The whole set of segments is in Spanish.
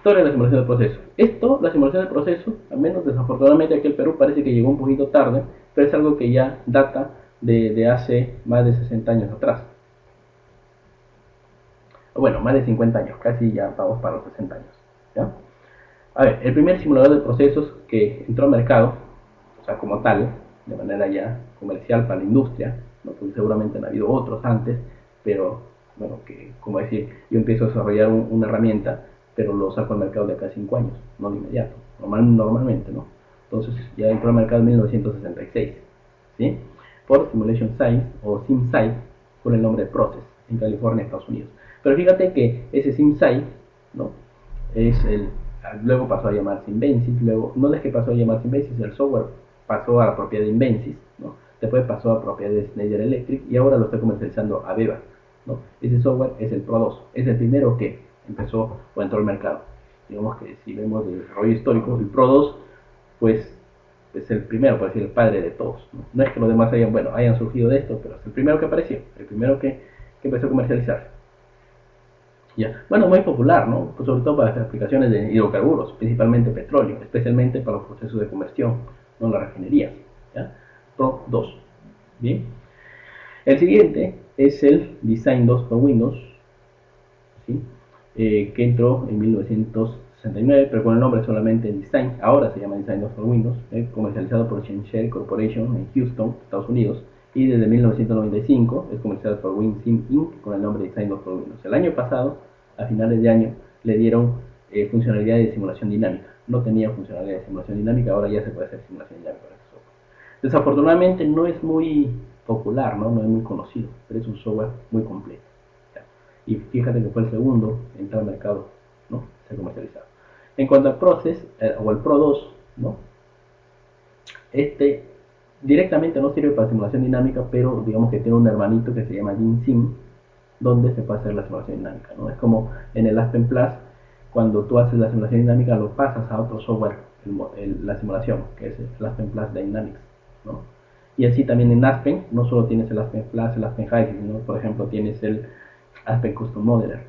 Historia de la simulación de procesos. Esto, la simulación de procesos, al menos desafortunadamente aquí en Perú parece que llegó un poquito tarde, pero es algo que ya data de hace más de 60 años atrás. Bueno, más de 50 años, casi ya vamos para los 60 años. ¿Ya? A ver, el primer simulador de procesos que entró al mercado, o sea, como tal, de manera ya comercial para la industria, ¿no? Porque seguramente han habido otros antes, pero bueno, que como decir, yo empiezo a desarrollar una herramienta, pero lo saco al mercado de acá a 5 años, no de inmediato, normalmente, ¿no? Entonces ya entró al mercado en 1966, ¿sí? Por Simulation Science o SimSci, con el nombre de Process, en California, Estados Unidos. Pero fíjate que ese SimSci, ¿no? Es el, luego pasó a llamarse Invensys, luego, no es que pasó a llamarse Invensys, el software pasó a la propiedad de Invensys, ¿no? Después pasó a propiedad de Schneider Electric y ahora lo está comercializando Aveva, ¿no? Ese software es el Pro 2, es el primero que empezó o entró al mercado. Digamos que si vemos el desarrollo histórico, el Pro 2, pues es el primero, por decir, el padre de todos. No es que los demás hayan surgido de esto, pero es el primero que apareció, el primero que empezó a comercializarse. ¿Ya? Bueno, muy popular, ¿no? Pues sobre todo para las aplicaciones de hidrocarburos, principalmente petróleo, especialmente para los procesos de conversión, no la refinería. ¿Ya? Pro 2. Bien. El siguiente es el Design 2 para Windows, ¿sí? Que entró en 1969, pero con el nombre solamente Design, ahora se llama Design 2 para Windows, comercializado por Sinclair Corporation en Houston, Estados Unidos, y desde 1995 es comercializado por WinSim Inc. con el nombre Design 2 para Windows. El año pasado, a finales de año, le dieron funcionalidades de simulación dinámica. No tenía funcionalidades de simulación dinámica, ahora ya se puede hacer simulación dinámica con este software. Desafortunadamente no es muy popular, ¿no? No es muy conocido, pero es un software muy completo. Y fíjate que fue el segundo en entrar al mercado, ¿no? Se comercializado. En cuanto al Process, o el Pro 2, ¿no? Este directamente no sirve para simulación dinámica, pero digamos que tiene un hermanito que se llama GenSim, donde se puede hacer la simulación dinámica, ¿no? Es como en el Aspen Plus, cuando tú haces la simulación dinámica, lo pasas a otro software, la simulación, que es el Aspen Plus Dynamics, ¿no? Y así también en Aspen, no solo tienes el Aspen Plus, el Aspen Hybrid, ¿no? Por ejemplo, tienes el Aspen Custom Modeler,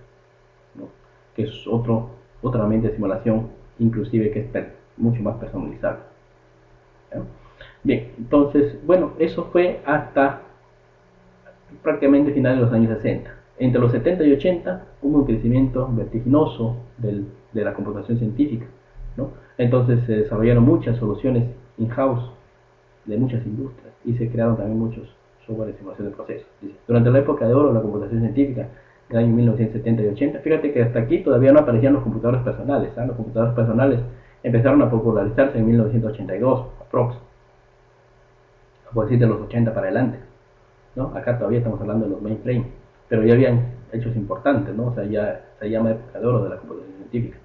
¿no? Que es otra herramienta de simulación, inclusive que es mucho más personalizable. ¿Ya? Bien, entonces, bueno, eso fue hasta prácticamente finales de los años 60. Entre los 70 y 80 hubo un crecimiento vertiginoso de la computación científica, ¿no? Entonces se desarrollaron muchas soluciones in-house de muchas industrias y se crearon también muchos software de simulación de procesos. Durante la época de oro de la computación científica, en el año 1970 y 80, fíjate que hasta aquí todavía no aparecían los computadores personales, ¿eh? Los computadores personales empezaron a popularizarse en 1982, aprox, por decir de los 80 para adelante, ¿no? Acá todavía estamos hablando de los mainframe, pero ya habían hechos importantes, ¿no? O sea, ya se llama época de oro de la computación científica,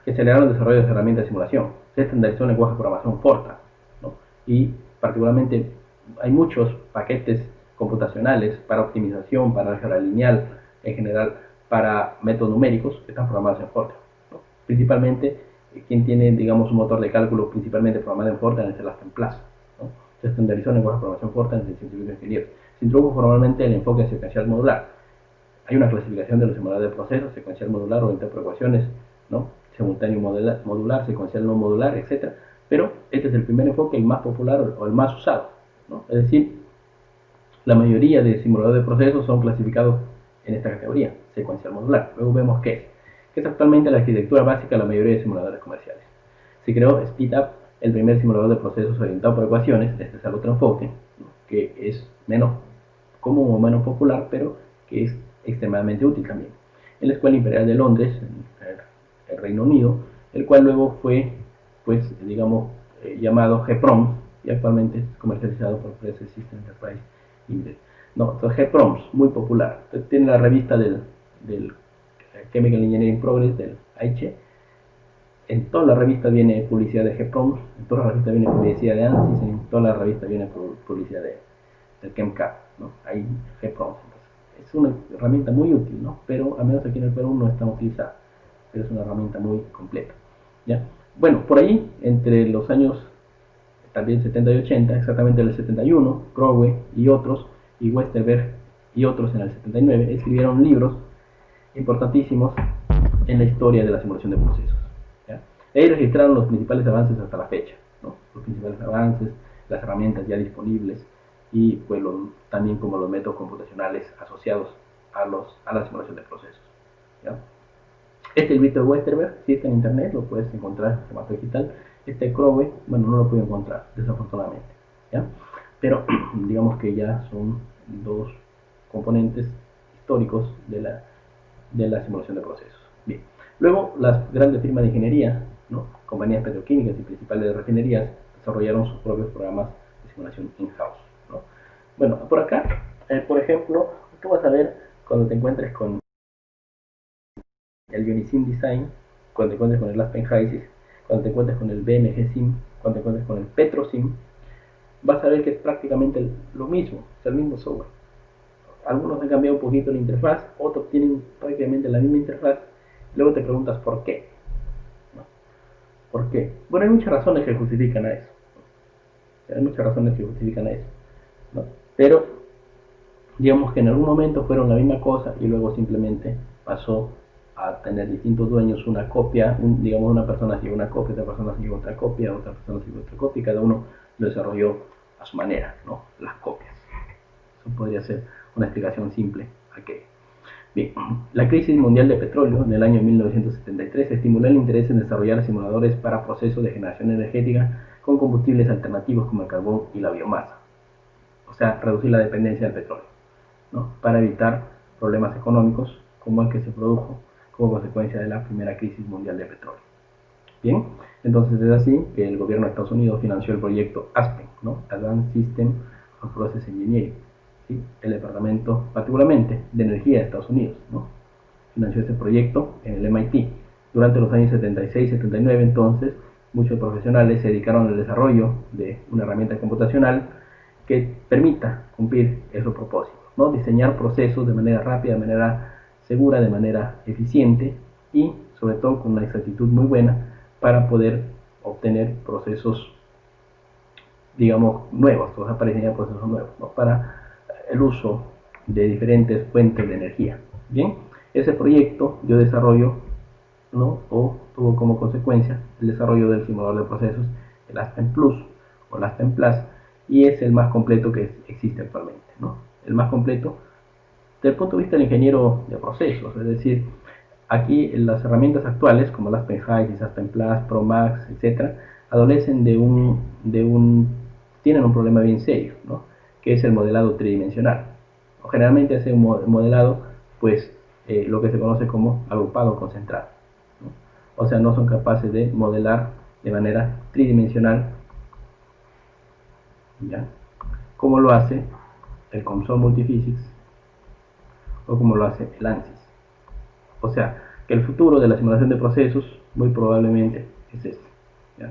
que aceleraron el desarrollo de herramientas de simulación. Se estandarizó el lenguaje de programación Fortran, ¿no? Y particularmente hay muchos paquetes computacionales para optimización, para álgebra lineal, en general para métodos numéricos que están programados en Fortran, ¿no? Principalmente, quien tiene, digamos, un motor de cálculo principalmente programado en Fortran es el Aspen Plus, ¿no? Se estandarizó el lenguaje de programación Fortran desde científicos ingenieros. Se introdujo formalmente el enfoque secuencial modular. Hay una clasificación de los simuladores de procesos, secuencial modular, orientado por ecuaciones, ¿no? Simultáneo modular, secuencial no modular, etc. Pero este es el primer enfoque, el más popular o el más usado, ¿no? Es decir, la mayoría de simuladores de procesos son clasificados en esta categoría, secuencial modular. Luego vemos qué es actualmente la arquitectura básica de la mayoría de simuladores comerciales. Se creó SpeedUp, el primer simulador de procesos orientado por ecuaciones. Este es el otro enfoque, ¿no? Que es menos común o menos popular, pero que es extremadamente útil también. En la Escuela Imperial de Londres, en el Reino Unido, el cual luego fue, pues, digamos, llamado GPROMS y actualmente es comercializado por Process System Enterprise Limited. No, entonces GPROMS, muy popular. Entonces, tiene la revista del Chemical Engineering Progress, del AICHE. En toda la revista viene publicidad de GPROMS, en toda la revista viene publicidad de ANSYS, en toda la revista viene publicidad del ChemCAD, ¿no? Hay GPROMS. Es una herramienta muy útil, ¿no? Pero al menos aquí en el Perú no está utilizada, pero es una herramienta muy completa, ¿ya? Bueno, por ahí, entre los años también 70 y 80, exactamente en el 71, Crowley y otros, y Westerberg y otros en el 79, escribieron libros importantísimos en la historia de la simulación de procesos. Ahí registraron los principales avances hasta la fecha, ¿no? Los principales avances, las herramientas ya disponibles y pues también como los métodos computacionales asociados a la simulación de procesos. ¿Ya? Este librito de Westerberg, si está en internet, lo puedes encontrar en formato digital. Este Crowe, bueno, no lo puedo encontrar, desafortunadamente. ¿Ya? Pero digamos que ya son dos componentes históricos de la simulación de procesos. Bien. Luego, las grandes firmas de ingeniería, ¿no? Compañías petroquímicas y principales refinerías, desarrollaron sus propios programas de simulación in-house, ¿no? Bueno, por acá, por ejemplo, tú vas a ver cuando te encuentres con el Unisim Design, cuando te encuentres con el Aspen HYSYS, cuando te encuentres con el BMG Sim, cuando te encuentres con el PetroSim, vas a ver que es prácticamente lo mismo, es el mismo software. Algunos han cambiado un poquito la interfaz, otros tienen prácticamente la misma interfaz. Luego te preguntas por qué. ¿No? ¿Por qué? Bueno, hay muchas razones que justifican a eso. Hay muchas razones que justifican a eso. ¿No? Pero digamos que en algún momento fueron la misma cosa y luego simplemente pasó a tener distintos dueños, una copia, digamos una persona siguió una copia, otra persona siguió otra copia, otra persona siguió otra copia, y cada uno lo desarrolló a su manera, ¿no? Las copias. Eso podría ser una explicación simple a que. Bien, la crisis mundial de petróleo en el año 1973 estimuló el interés en desarrollar simuladores para procesos de generación energética con combustibles alternativos como el carbón y la biomasa. O sea, reducir la dependencia del petróleo, ¿no? Para evitar problemas económicos como el que se produjo como consecuencia de la primera crisis mundial de petróleo. Bien, entonces es así que el gobierno de Estados Unidos financió el proyecto ASPEN, ¿no? Advanced System of Process Engineering, ¿sí? El departamento particularmente de energía de Estados Unidos, ¿no? Financió este proyecto en el MIT. Durante los años 76 y 79 entonces muchos profesionales se dedicaron al desarrollo de una herramienta computacional que permita cumplir esos propósitos, ¿no? Diseñar procesos de manera rápida, de manera segura, de manera eficiente y sobre todo con una exactitud muy buena para poder obtener procesos, digamos, nuevos, o sea, para diseñar procesos nuevos, ¿no? Para el uso de diferentes fuentes de energía. Bien, ese proyecto dio desarrollo, ¿no? O tuvo como consecuencia el desarrollo del simulador de procesos, el Aspen Plus o el Aspen Plus, y es el más completo que existe actualmente, ¿no? El más completo desde el punto de vista del ingeniero de procesos, es decir, aquí las herramientas actuales como el Aspen HYSYS, Aspen Plus, ProMax, etcétera, adolecen tienen un problema bien serio, ¿no? Que es el modelado tridimensional. O generalmente hace un modelado, pues, lo que se conoce como agrupado concentrado, ¿no? O sea, no son capaces de modelar de manera tridimensional, ¿ya? Como lo hace el COMSOL Multiphysics o como lo hace el ANSYS. O sea, que el futuro de la simulación de procesos muy probablemente es este, ¿ya?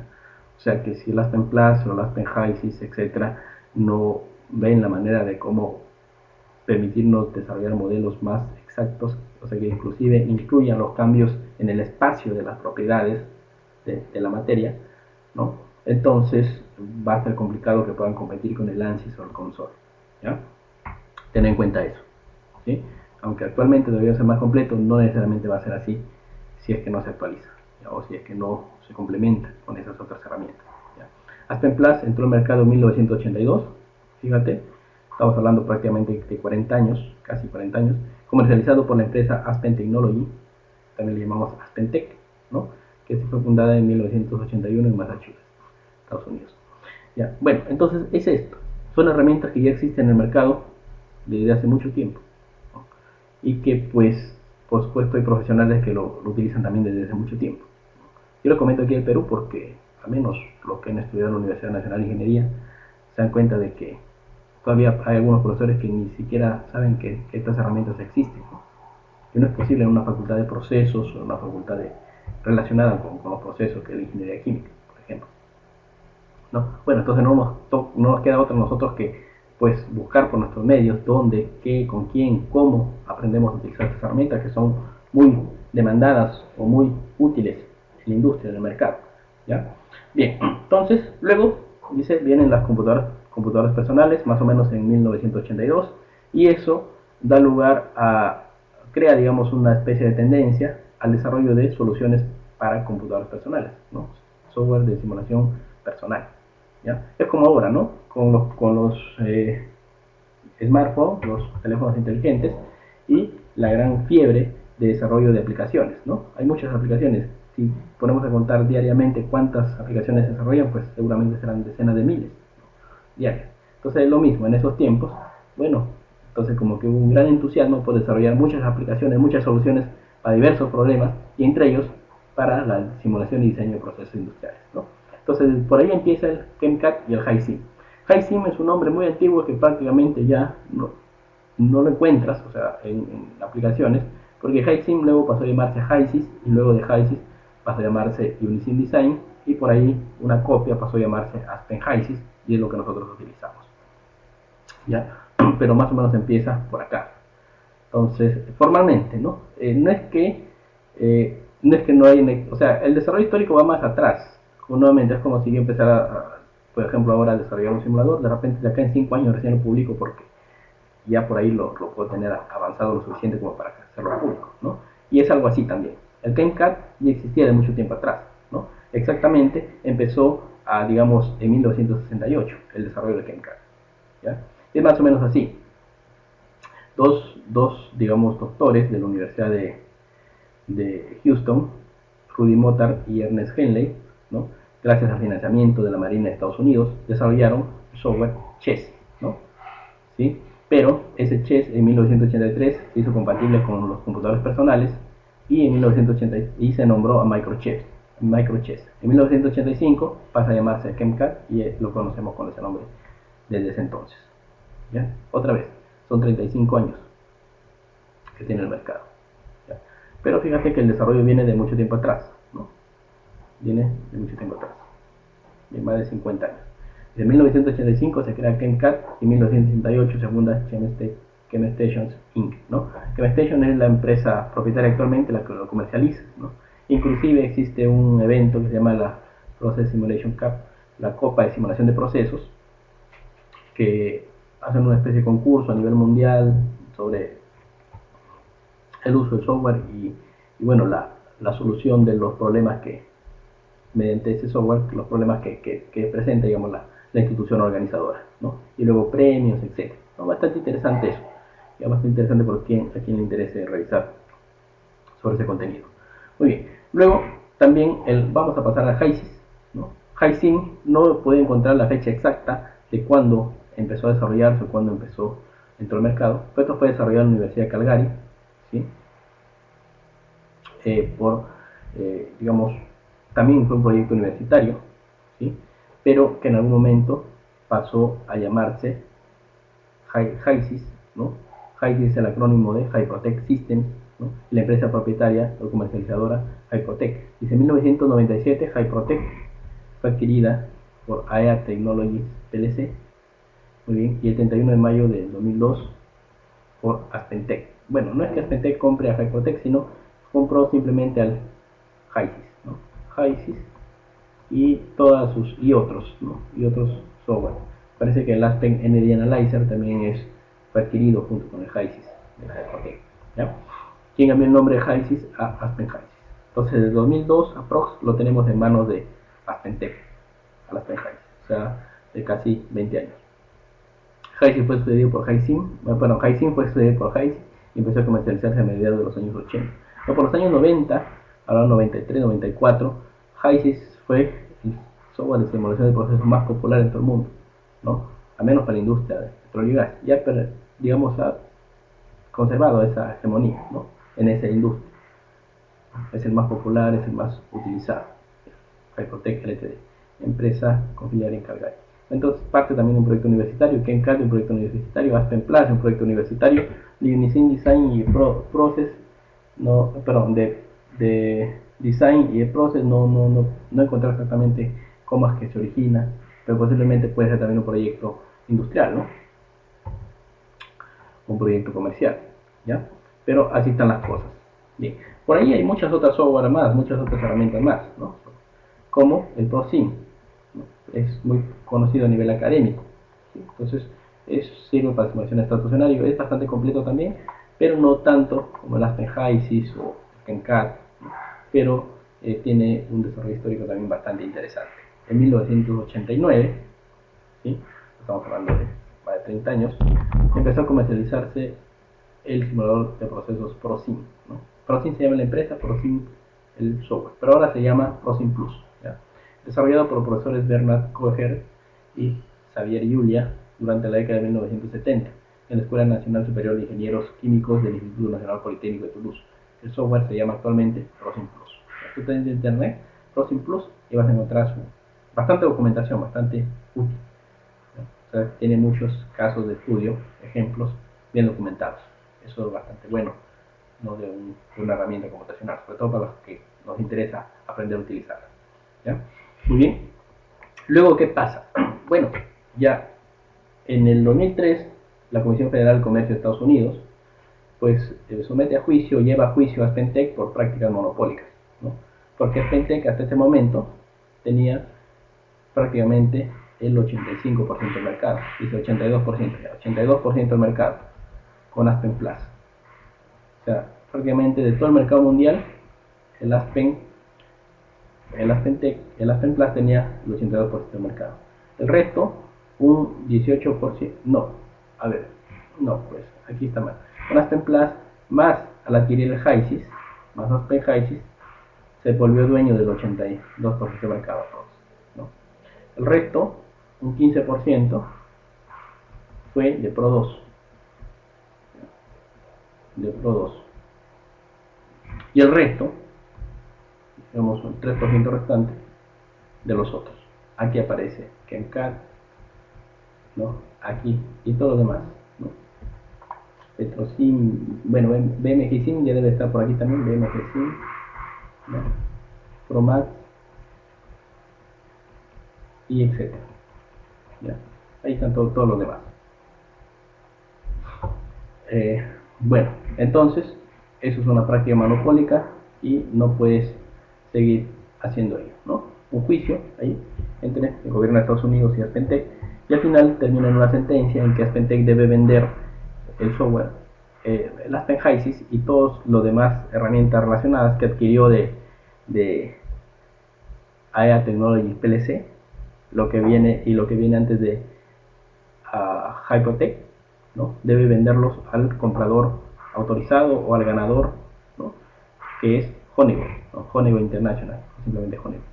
O sea, que si el Aspen Plus o el Aspen HYSYS, etcétera, no ven la manera de cómo permitirnos desarrollar modelos más exactos, o sea, que inclusive incluyan los cambios en el espacio de las propiedades de la materia, ¿no? Entonces va a ser complicado que puedan competir con el ANSYS o el COMSOL, ¿ya? Ten en cuenta eso, ¿sí? Aunque actualmente debería ser más completo, no necesariamente va a ser así si es que no se actualiza, ¿ya? O si es que no se complementa con esas otras herramientas, ¿ya? Aspen Plus entró al mercado en 1982, fíjate, estamos hablando prácticamente de 40 años, casi 40 años, comercializado por la empresa Aspen Technology, también le llamamos Aspen Tech, ¿no? Que fue fundada en 1981 en Massachusetts, Estados Unidos. ¿Ya? Bueno, entonces es esto, son herramientas que ya existen en el mercado desde hace mucho tiempo, ¿no? Y que pues por supuesto hay profesionales que lo utilizan también desde hace mucho tiempo. Yo lo comento aquí en Perú porque al menos los que han estudiado en la Universidad Nacional de Ingeniería se dan cuenta de que todavía hay algunos profesores que ni siquiera saben que estas herramientas existen, ¿no? Que no es posible en una facultad de procesos o en una facultad relacionada con los procesos que es la ingeniería química, por ejemplo, ¿no? Bueno, entonces no nos queda otra nosotros que pues buscar por nuestros medios dónde, qué, con quién, cómo aprendemos a utilizar estas herramientas que son muy demandadas o muy útiles en la industria, en el mercado, ¿ya? Bien, entonces luego dice, vienen las computadoras personales más o menos en 1982 y eso da lugar a crea digamos una especie de tendencia al desarrollo de soluciones para computadores personales, ¿no? Software de simulación personal, ¿ya? Es como ahora, ¿no? Con los smartphones, los teléfonos inteligentes y la gran fiebre de desarrollo de aplicaciones, ¿no? Hay muchas aplicaciones. Si ponemos a contar diariamente cuántas aplicaciones se desarrollan, pues seguramente serán decenas de miles, ¿no? Diarias. Entonces es lo mismo en esos tiempos. Bueno, entonces como que hubo un gran entusiasmo por desarrollar muchas aplicaciones, muchas soluciones para diversos problemas y entre ellos para la simulación y diseño de procesos industriales, ¿no? Entonces por ahí empieza el KEMCAT y el HiSim. HiSim es un nombre muy antiguo que prácticamente ya no lo encuentras, o sea, en aplicaciones, porque HiSim luego pasó a llamarse HiSys y luego de HiSys pasó a llamarse Unisim Design y por ahí una copia pasó a llamarse Aspen HiSys y es lo que nosotros utilizamos, ¿ya? Pero más o menos empieza por acá. Entonces, formalmente, ¿no? No es que no hay, o sea, el desarrollo histórico va más atrás. Nuevamente es como si yo empezara, por ejemplo, ahora a desarrollar un simulador, de repente de acá en 5 años recién lo publico porque ya por ahí lo puedo tener avanzado lo suficiente como para hacerlo público, ¿no? Y es algo así también. El KineCAD ya existía de mucho tiempo atrás, ¿no? Exactamente empezó digamos, en 1968 el desarrollo del KineCAD, ¿ya? Es más o menos así. Digamos, doctores de la Universidad de Houston, Rudy Motard y Ernest Henley, ¿no? Gracias al financiamiento de la Marina de Estados Unidos, desarrollaron el software Chess, ¿no? ¿Sí? Pero ese Chess en 1983 se hizo compatible con los computadores personales y en 1980 y se nombró a Microchess. En 1985 pasa a llamarse KineCAD y lo conocemos con ese nombre desde ese entonces, ¿ya? Otra vez, son 35 años que tiene el mercado, ¿ya? Pero fíjate que el desarrollo viene de mucho tiempo atrás, ¿no? Viene de mucho tiempo atrás, de más de 50 años. En 1985 se crea KineCAD y en 1968 se funda ChemStations Inc., ¿no? ChemStation es la empresa propietaria actualmente, la que lo comercializa, ¿no? Inclusive existe un evento que se llama la Process Simulation Cup, la Copa de Simulación de Procesos, que hacen una especie de concurso a nivel mundial sobre el uso del software y bueno, la solución de los problemas que, mediante ese software, los problemas que presenta, digamos, la institución organizadora, ¿no? Y luego premios, etc. ¿No? Bastante interesante eso, ya bastante interesante por a quien le interese revisar sobre ese contenido. Muy bien, luego también vamos a pasar a HiSys, ¿no? HiSim no puede encontrar la fecha exacta de cuándo empezó a desarrollarse o cuándo entró al mercado, pero esto fue desarrollado en la Universidad de Calgary, ¿sí? Digamos, también fue un proyecto universitario, ¿sí? Pero que en algún momento pasó a llamarse HiSys, ¿no? HiSys es el acrónimo de Hyprotec Systems, ¿no? La empresa propietaria o comercializadora Hyprotec. Dice, en 1997 Hyprotec fue adquirida por AEA Technologies PLC, muy bien, y el 31 de mayo del 2002 por AspenTech. Bueno, no es que AspenTech compre a Hyprotec, sino compró simplemente al HiSys, ¿no? HiSys y otros, ¿no? Y otros software. Parece que el Aspen ND Analyzer también fue adquirido junto con el HiSys de Hyprotec, ¿ya? ¿Quién cambió el nombre de HiSys a Aspen HiSys? Entonces, desde 2002 aprox lo tenemos en manos de AspenTech, al Aspen HiSys, o sea, de casi 20 años. HiSys fue sucedido por HiSim, bueno, HiSim fue sucedido por HiSys y empezó a comercializarse a mediados de los años 80. Pero por los años 90, ahora 93, 94, HiSys fue el software de simulación de procesos más popular en todo el mundo, ¿no? Al menos para la industria de petróleo y gas. Ya, digamos, ha conservado esa hegemonía, ¿no? En esa industria. Es el más popular, es el más utilizado. Hyprotec Ltd, empresa con filial en Calgary. Entonces, parte también de un proyecto universitario, KineCAD un proyecto universitario, Aspen Plus un proyecto universitario, Unisim Design y Process, no, perdón, de Design y de Process no encontrar exactamente cómo es que se origina, pero posiblemente puede ser también un proyecto industrial, ¿no? Un proyecto comercial, ¿ya? Pero así están las cosas. Bien, por ahí hay muchas otras software más, muchas otras herramientas más, ¿no? Como el ProSim, ¿no? Es muy conocido a nivel académico, ¿sí? Entonces sirve para simulación estacionaria, es bastante completo también, pero no tanto como el Aspen HiSys o KineCAD, ¿no? Pero tiene un desarrollo histórico también bastante interesante. En 1989, ¿sí? Estamos hablando de más de 30 años, empezó a comercializarse el simulador de procesos ProSim, ¿no? ProSim se llama la empresa, ProSim el software, pero ahora se llama ProSim Plus, ¿ya? Desarrollado por los profesores Bernard Kocher y Xavier Julia durante la década de 1970 en la Escuela Nacional Superior de Ingenieros Químicos del Instituto Nacional Politécnico de Toulouse. El software se llama actualmente ProSim Plus. Tú tienes en internet ProSim Plus y vas a encontrar bastante documentación, bastante útil. O sea, tiene muchos casos de estudio, ejemplos bien documentados. Eso es bastante bueno, ¿no? de una herramienta computacional, sobre todo para los que nos interesa aprender a utilizarla. ¿Ya? Muy bien. Luego, ¿qué pasa? Bueno, ya en el 2003, la Comisión Federal de Comercio de Estados Unidos pues somete a juicio, lleva a juicio a AspenTech por prácticas monopólicas, ¿no? Porque AspenTech hasta ese momento tenía prácticamente el 85% del mercado, dice 82% del mercado con Aspen Plus. O sea, prácticamente de todo el mercado mundial, el Aspen Plus tenía el 82% del mercado. El resto, un 18%, pues aquí está mal. Con Aspen Plus, más al adquirir el HiSys, más Aspen HiSys, se volvió dueño del 82% del mercado, ¿no? El resto, un 15%, fue de Pro 2. Y el resto, digamos un 3% restante, de los otros. Aquí aparece KenCat, ¿no? Aquí, y todo lo demás, ¿no? Petrosim, bueno, BMG Sim ya debe estar por aquí también, BMG Sim, ¿no? Promax, y etcétera. ¿Ya? Ahí están todos los demás. Bueno, entonces, eso es una práctica monopólica y no puedes seguir haciendo ello, ¿no? Un juicio ahí entre el gobierno de Estados Unidos y AspenTech, y al final termina en una sentencia en que AspenTech debe vender el software, el Aspen HiSys y todas las demás herramientas relacionadas que adquirió de AEA Technologies PLC, lo que viene antes de Hypotech, ¿no? Debe venderlos al comprador autorizado o al ganador, ¿no? Que es Honeywell, ¿no? Honeywell International, simplemente Honeywell.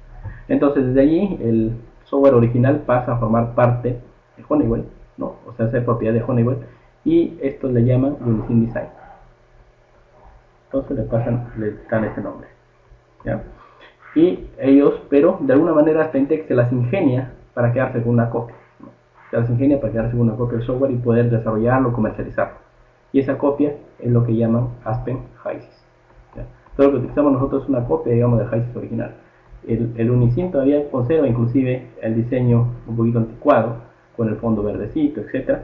Entonces desde allí el software original pasa a formar parte de Honeywell, ¿no? O sea, es propiedad de Honeywell, y esto le llaman Unisim Design. Entonces le dan ese nombre, ¿ya? Y ellos, pero de alguna manera AspenTech se las ingenia para quedarse con una copia, ¿no? Se las ingenia para quedarse con una copia del software y poder desarrollarlo, comercializarlo. Y esa copia es lo que llaman Aspen HiSys. Todo lo que utilizamos nosotros es una copia, digamos, del HiSys original. El Unisim todavía conserva inclusive el diseño un poquito anticuado, con el fondo verdecito, etc.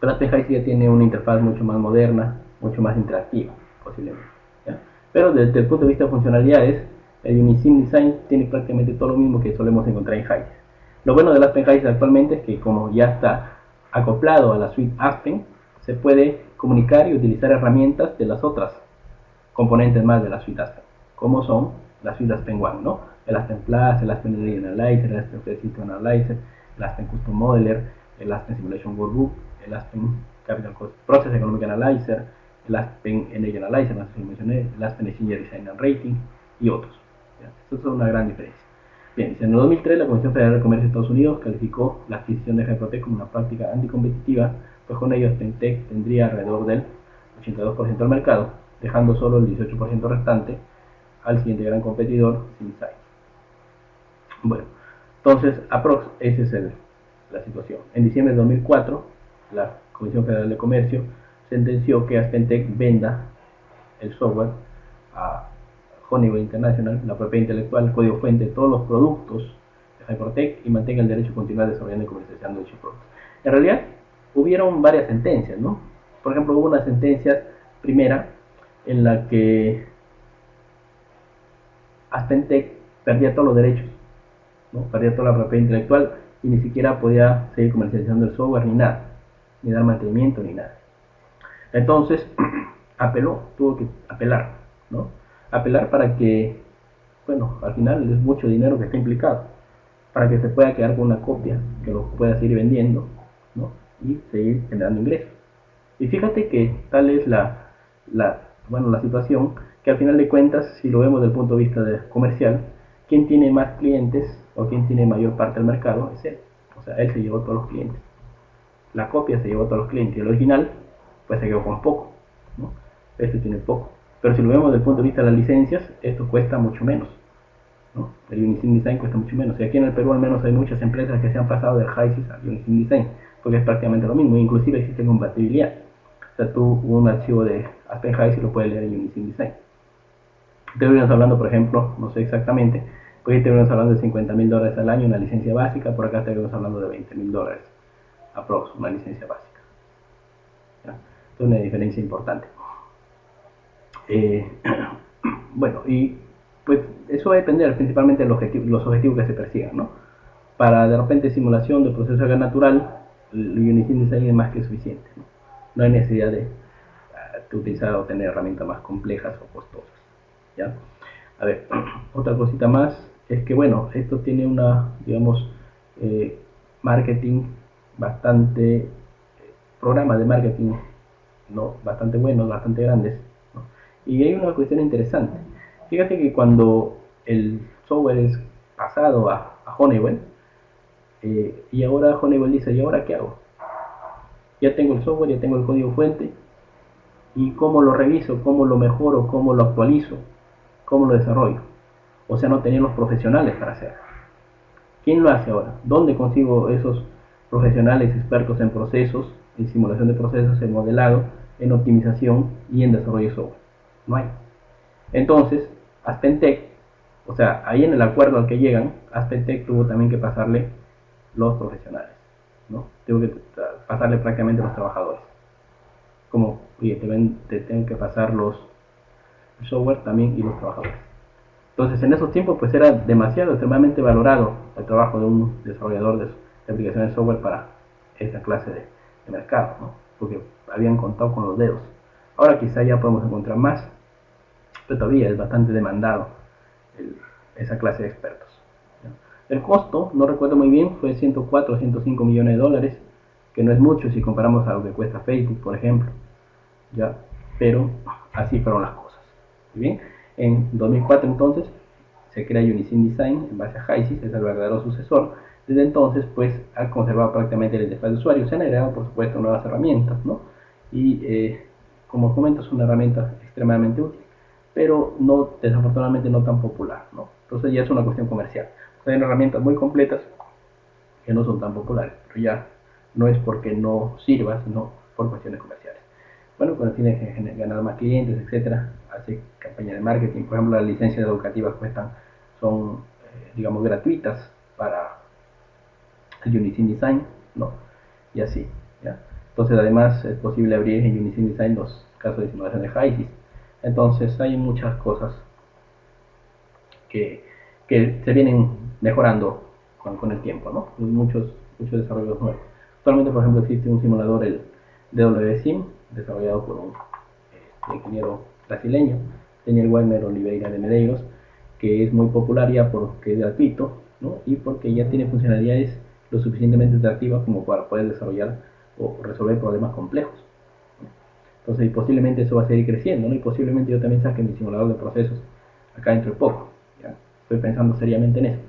Pero Aspen HiSys ya tiene una interfaz mucho más moderna, mucho más interactiva, posiblemente, ¿ya? Pero desde el punto de vista de funcionalidades, el Unisim Design tiene prácticamente todo lo mismo que solemos encontrar en HiSys. Lo bueno del Aspen HiSys actualmente es que como ya está acoplado a la suite Aspen, se puede comunicar y utilizar herramientas de las otras componentes más de la suite Aspen, como son la suite Aspen One, ¿no? El Aspen Plus, el Aspen Energy Analyzer, el Aspen Fleet System Analyzer, el Aspen Custom Modeler, el Aspen Simulation Workbook, el Aspen Capital Cost Process Economic Analyzer, el Aspen Energy Analyzer, el Aspen Engineer Design and Rating y otros. Esto es una gran diferencia. Bien, en el 2003 la Comisión Federal de Comercio de Estados Unidos calificó la adquisición de Hyprotec como una práctica anticompetitiva, pues con ello AspenTech tendría alrededor del 82% del mercado, dejando solo el 18% restante al siguiente gran competidor, SimSci. Bueno, entonces, aprox, esa es la situación. En diciembre de 2004, la Comisión Federal de Comercio sentenció que AspenTech venda el software a Honeywell International, la propiedad intelectual, el código fuente de todos los productos de Hyprotech y mantenga el derecho a continuar desarrollando y comercializando dichos productos. En realidad, hubieron varias sentencias, ¿no? Por ejemplo, hubo una sentencia primera en la que AspenTech perdía todos los derechos, ¿no? Perdía toda la propiedad intelectual y ni siquiera podía seguir comercializando el software ni nada, ni dar mantenimiento ni nada. Entonces, tuvo que apelar, ¿no? Apelar para que bueno, al final es mucho dinero que está implicado para que se pueda quedar con una copia, que lo pueda seguir vendiendo, ¿no? Y seguir generando ingresos. Y fíjate que tal es la situación, que al final de cuentas, si lo vemos desde el punto de vista comercial, quien tiene más clientes o quien tiene mayor parte del mercado es él. O sea, él se llevó todos los clientes. La copia se llevó todos los clientes y el original pues se quedó con poco, ¿no? Este tiene poco. Pero si lo vemos desde el punto de vista de las licencias, esto cuesta mucho menos, ¿no? El Unisim Design cuesta mucho menos. Y aquí en el Perú al menos hay muchas empresas que se han pasado del HiSys al Unisim Design, porque es prácticamente lo mismo, inclusive existe compatibilidad. O sea, tú un archivo de Aspen HiSys lo puedes leer en Unisim Design. Estuvimos hablando, por ejemplo, no sé exactamente, pues estuvimos hablando de $50,000 al año, una licencia básica, por acá estuvimos hablando de $20,000, aprox, una licencia básica. ¿Ya? Es una diferencia importante. Eh, bueno, y pues eso va a depender principalmente de los objetivos que se persigan, ¿no? Para de repente simulación de proceso de gas natural, el Unisim Design es más que suficiente, ¿no? No hay necesidad de utilizar o tener herramientas más complejas o costosas, ¿ya? A ver, otra cosita más es que, bueno, esto tiene una, digamos, marketing bastante, programas de marketing, ¿no? Bastante buenos, bastante grandes, ¿no? Y hay una cuestión interesante. Fíjate que cuando el software es pasado a Honeywell, y ahora Honeywell dice, ¿y ahora qué hago? Ya tengo el software, ya tengo el código fuente, y cómo lo reviso, cómo lo mejoro, cómo lo actualizo, cómo lo desarrollo. O sea, no tenía los profesionales para hacerlo. ¿Quién lo hace ahora? ¿Dónde consigo esos profesionales expertos en procesos, en simulación de procesos, en modelado, en optimización y en desarrollo de software? No hay. Entonces, AspenTech, o sea, ahí en el acuerdo al que llegan, AspenTech tuvo también que pasarle los profesionales, ¿no? Tuvo que pasarle prácticamente los trabajadores. Como, oye, te tienen que pasar los software también y los trabajadores. Entonces, en esos tiempos, pues era demasiado, extremadamente valorado el trabajo de un desarrollador de aplicaciones de software para esta clase de mercado, ¿no? Porque habían contado con los dedos. Ahora quizá ya podemos encontrar más, pero todavía es bastante demandado esa clase de expertos, ¿ya? El costo, no recuerdo muy bien, fue 104 o 105 millones de dólares, que no es mucho si comparamos a lo que cuesta Facebook, por ejemplo, ¿ya? Pero así fueron las cosas. Bien, en 2004 entonces se crea Unisim Design en base a HiSys, es el verdadero sucesor. Desde entonces pues ha conservado prácticamente el interfaz de usuario, se han agregado por supuesto nuevas herramientas, ¿no? Y como comento es una herramienta extremadamente útil, pero no, desafortunadamente no tan popular, ¿no? Entonces ya es una cuestión comercial. Hay herramientas muy completas que no son tan populares, pero ya no es porque no sirva, sino por cuestiones comerciales. Bueno, cuando tiene que ganar más clientes, etcétera, hace campaña de marketing. Por ejemplo, las licencias educativas son, digamos, gratuitas para el Unisim Design, ¿no? Y así, ¿ya? Entonces, además, es posible abrir en Unisim Design los casos de simulación de HiSys. Entonces, hay muchas cosas que, que se vienen mejorando con el tiempo, ¿no? Muchos desarrollos nuevos. Actualmente, por ejemplo, existe un simulador, el DWSim, desarrollado por un ingeniero brasileño, Daniel Weimer Oliveira de Medeiros, que es muy popular ya porque es gratuito, ¿no? Y porque ya tiene funcionalidades lo suficientemente atractivas como para poder desarrollar o resolver problemas complejos, ¿no? Entonces, posiblemente eso va a seguir creciendo, ¿no? Y posiblemente yo también saque mi simulador de procesos acá dentro de poco, ¿ya? Estoy pensando seriamente en eso.